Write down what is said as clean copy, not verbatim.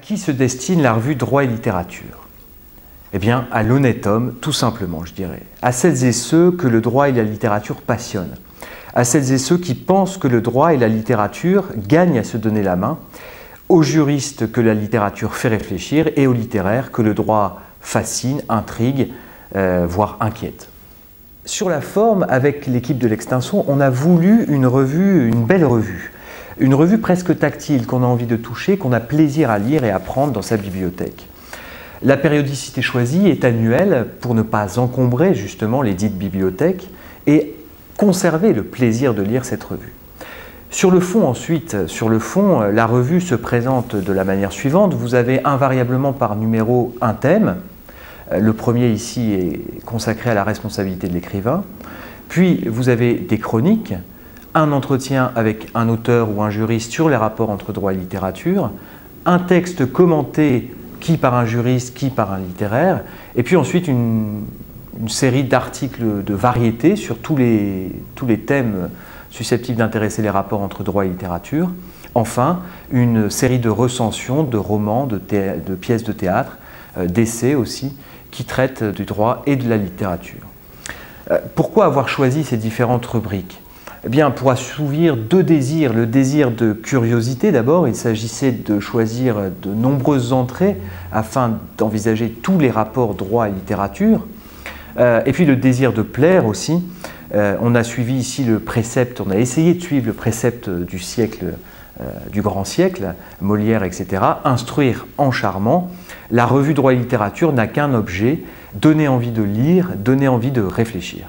qui se destine la revue Droit et littérature? Eh bien, à l'honnête homme, tout simplement, je dirais. À celles et ceux que le droit et la littérature passionnent. À celles et ceux qui pensent que le droit et la littérature gagnent à se donner la main. Aux juristes que la littérature fait réfléchir et aux littéraires que le droit fascine, intrigue, voire inquiète. Sur la forme, avec l'équipe de l'Extinction, on a voulu une revue, une belle revue. Une revue presque tactile, qu'on a envie de toucher, qu'on a plaisir à lire et à prendre dans sa bibliothèque. La périodicité choisie est annuelle pour ne pas encombrer justement les dites bibliothèques et conserver le plaisir de lire cette revue. Sur le fond ensuite, la revue se présente de la manière suivante. Vous avez invariablement par numéro un thème. Le premier ici est consacré à la responsabilité de l'écrivain. Puis vous avez des chroniques, un entretien avec un auteur ou un juriste sur les rapports entre droit et littérature, un texte commenté qui par un juriste, qui par un littéraire, et puis ensuite une série d'articles de variété sur tous les thèmes susceptibles d'intéresser les rapports entre droit et littérature. Enfin, une série de recensions, de romans, de pièces de théâtre, d'essais aussi, qui traitent du droit et de la littérature. Pourquoi avoir choisi ces différentes rubriques? Eh bien, pour assouvir deux désirs. Le désir de curiosité d'abord, il s'agissait de choisir de nombreuses entrées afin d'envisager tous les rapports droit et littérature. Et puis le désir de plaire aussi. On a suivi ici le précepte, on a essayé de suivre le précepte du siècle, du grand siècle, Molière, etc. Instruire en charmant. La revue Droit et littérature n'a qu'un objet, donner envie de lire, donner envie de réfléchir.